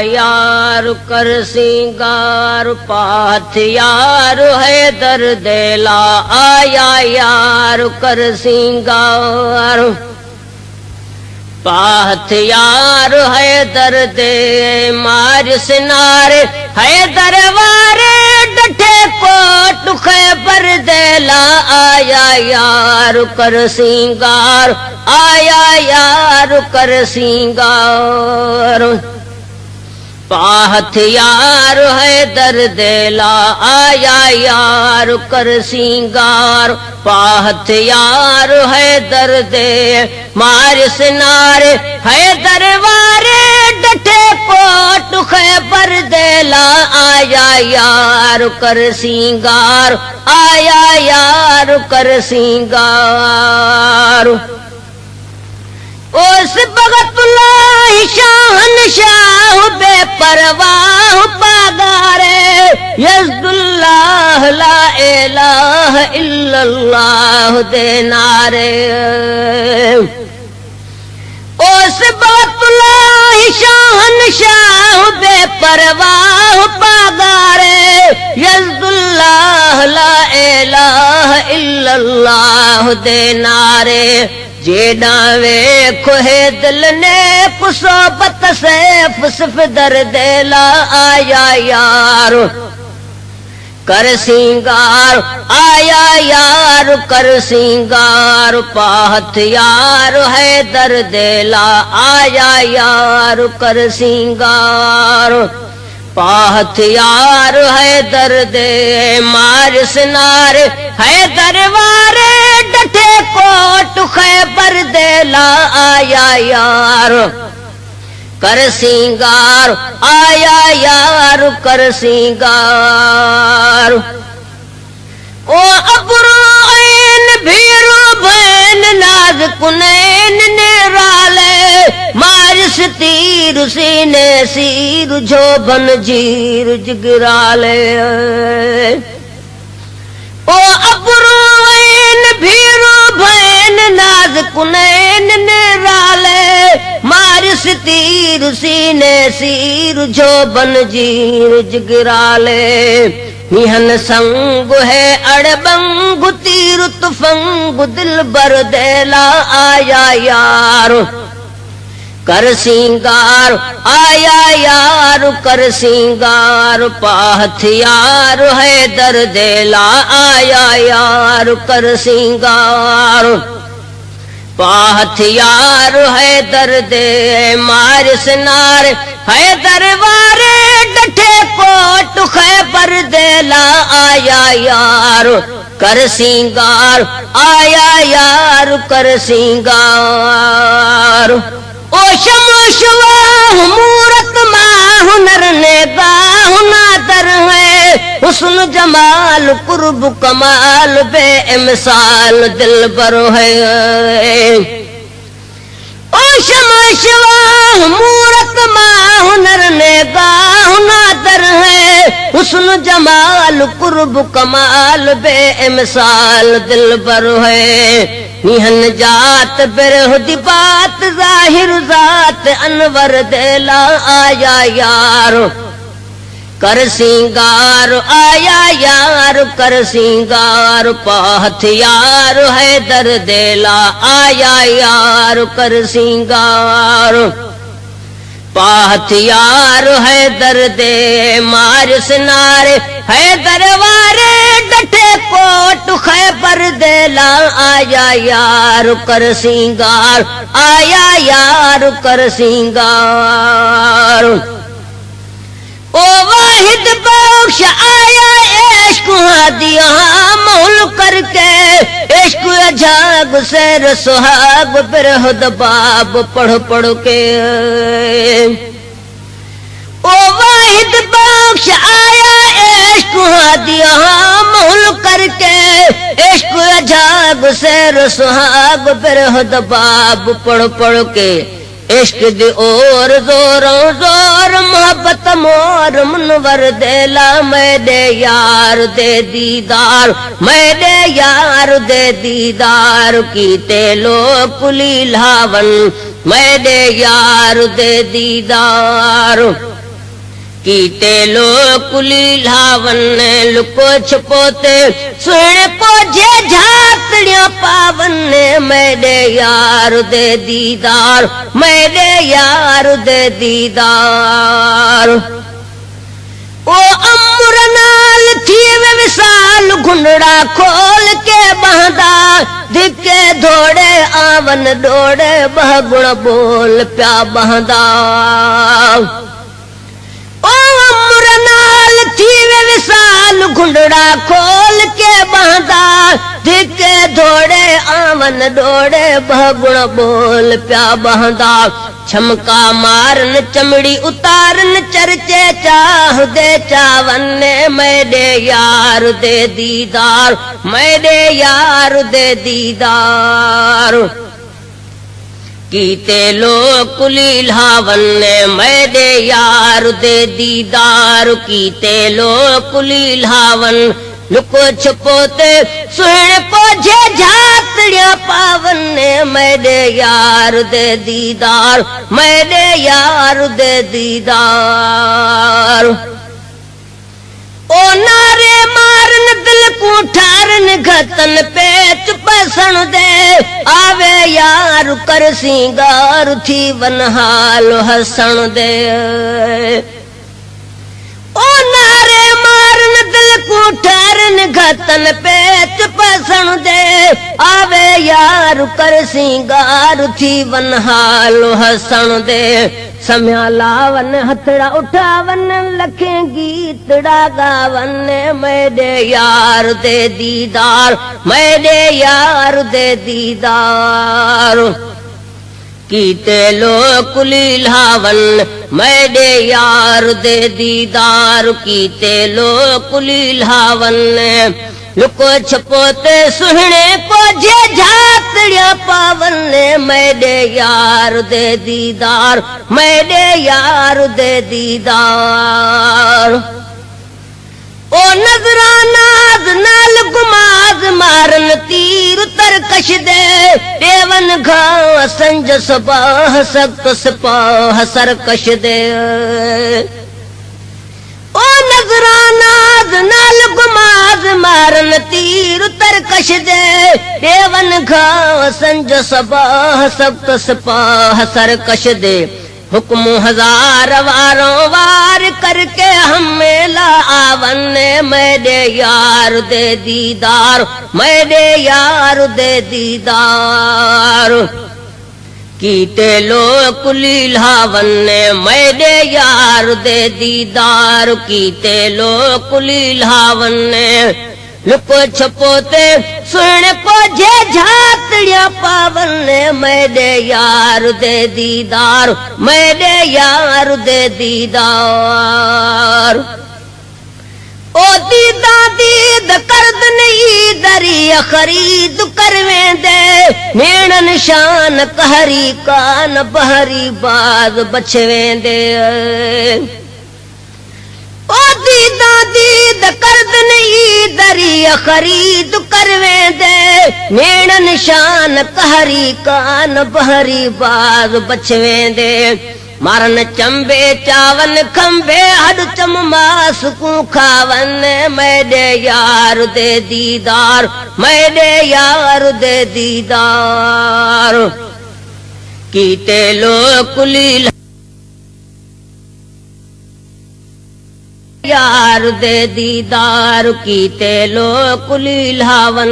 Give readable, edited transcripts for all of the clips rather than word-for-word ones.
यार कर सिंगार पाथ यार है दर्देला आया यार कर सिंगार पाथ यार है दर्दे मार सिनारे है दरबारे डठे कोट खैबर देला आया यार कर सिंगार आया यार कर सिंगार पाथ यार है दर्देला आया यार कर सिंगार पाथ यार है दर्दे मार सिनारे है दरबारे डठे कोट खैबर देला आया यार कर सिंगार आया यार कर सिंगार उस भगतुल्लाह शाहनशाह बेपरवाह पागारे यज़्दुल्लाह ला इलाहा इल्लल्लाह दे नारे उस भगतुल्लाह शाहनशाह बेपरवाह पागारे यज़्दुल्लाह ला इलाहा इल्लल्लाह दे नारे जेड़ा वेखो है दिल ने कुसोबत सैफ सिफ दर्देला आया यार कर सिंगार आया यार कर सिंगार पाथ यार है दर्देला आया यार कर सिंगार पाथ यार है दर्दे मार सिनारे है दरबारे डठे कोट खैबर देला आया यार कर सिंगार आया यार कर सिंगार ओ अबरोइन भीरो भैन नाज कुनैन निराले मारिस तीर सीने सीर जोबन जीर जिगराले ओ अबरोइन भीरो भैन नाज कुनैन निराले मारिस तीर सीने सीर जोबन जीर जिगराले मिहन संग है अड़बंग तीर तुफंग दिल बर देला आया यार कर सिंगार आया यार कर सिंगार पाथ यार है दर्देला आया यार कर सिंगार पाथ यार है दर्दे मार सिनार है दरबारे डठे कोट खैबर देला आया यार कर सिंगार आया यार कर सिंगार ओ शमशवाह मूरत माँ हुनर ने गाह नादर है हुस्न जमाल कुर्ब कमाल बेमिसाल दिल बर है ओ शमशवाह मूरत माँ हुनर ने गाह नादर है हुस्न जमाल कुर्ब कमाल बेमिसाल दिल बर है निहन जात बेरहुदी बात जाहिर जात अनवर देला आया यार कर सिंगार आया यार कर सिंगार पाथ यार है दर्देला आया यार कर सिंगार पाथ यार है दर्दे मार सिनारे है दरबारे डठे कोट खैबर देला आया यार कर सिंगार आया यार कर सिंगार ओ वाहिद बख्श आया इश्क दिया मोल करके इश्क अजाग से सुहाग बिरहद बाब पढ़ पढ़ के ओ वाहिद बख्श आया इश्क दिया मोल करके इश्क अजाग से सुहाग बिरहद बाब पढ़ पढ़ के इश्क दी और जोरों जोर मोहब्बत मोर मुनवर देला मेरे यार दे दीदार मेरे यार दे दीदार की तेलो पुली लावन मेरे यार दे दीदार कीते लोक लीलावन लुको छुपोते सुन पोजे झातड़ियां पावन मेरे यार दे दीदार मेरे यार दे दीदार ओ अमर नाल थी वे विसाल घुंडड़ा खोल के बहदा दिखे धोड़े आवन डोड़े बहुगुण बोल प्या बहदा ओ अमर नाल थी वे विसाल घुंडड़ा खोल के बहदा दिखे धोड़े आवन डोड़े बहुगुण बोल प्या बहदा छमका मारन चमड़ी उतारन चर्चे चाह दे चावन मेरे यार दे दीदार मेरे यार दे दीदार कीते लोक लीलावन मेरे यार दे दीदार कीते लोक लीलावन लुको छुपोते सुन पोजे झातड़ियां पावन मेरे यार दे दीदार मेरे यार दे दीदार ओ नारे मारन दिल को ठारन घतन पेच पसण दे आवे यार कर सिंगार थी वनहाल हसण दे ओ नारे मारन दिल को ठारन घतन पेच पसण दे आवे यार कर सिंगार थी वनहाल हसण दे सम्या लावन हथड़ा उठावन लखे गीतड़ा गावन मेरे यार दे दीदार मेरे यार दे दीदार कीते लोक लीलावन मेरे यार दे दीदार कीते लोक लीलावन लुको छपोते सुहने पोजे झातड़ियां पावन मेरे यार दे दीदार मेरे यार दे दीदार ओ नजरानाज नाल गुमाज मारन तीर तरकश दे देवन घाव संज सबाह सख्त सपाह सरकश दे ओ नजरानाज नाल गुमाज मारन तीर तरकश दे देवन घाव संज सबाह सख्त सपाह सरकश दे हुक्म हजार वारों वार करके हमेला आवन मेरे यार दे दीदार मेरे यार दे दीदार कीते लोक लीलावन मेरे यार दे दीदार कीते लोक लीलावन लुको छपोते सुन पोजे झातड़ियां पावन मेरे यार दे दीदार मेरे यार दे दीदार ओ दीदा दीद करद नहीं दरिया खरीद करवेंदे नेण निशान कहरी कान बहरी बाज बचवेंदे ओ दीदा दीद करद नहीं दरिया खरीद करवेंदे नेण निशान कहरी कान बहरी बाज बचवेंदे मारन चंबे चावन खंबे हड चम मास को खावन मेरे यार दे दीदार मेरे यार दे दीदार कीते लोक लीला यार दे दीदार कीते लोक लीलावन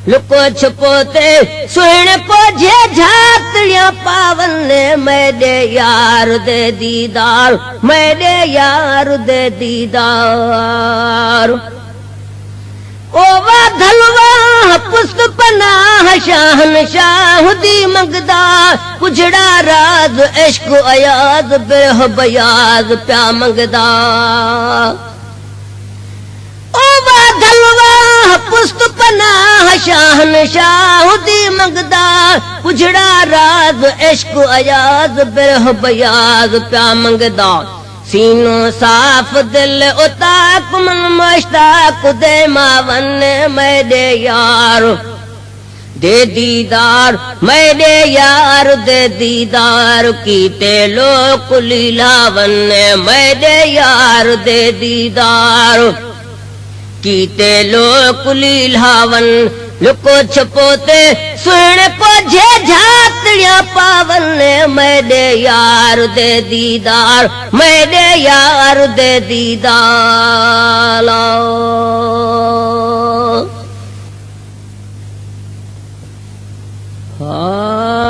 लुको छुपोते सुन पोजे झातड़ियां पावन मेरे यार दे दीदार मेरे यार दे दीदार ओ वाधलवा पुष्प पनाह शाहन शाह दी मंगदा कुजड़ा राज इश्क अयाज बेह बयाज प्या मंगदा ओ वाधलवा पुष्प पनाह शाहन शाह दी मंगदा कुजड़ा राज इश्क अयाज बेह बयाज प्या मंगदा सीनो साफ दिल उताक मन मुश्ताक दे मावन मेरे यार दे दीदार मेरे यार दे दीदार कीते लोक लीलावन मेरे यार दे दीदार कीते लोक लीलावन लुको छपोते सुन को जे झातड़िया पावन मेरे यार दे दीदार मेरे यार दे दीदार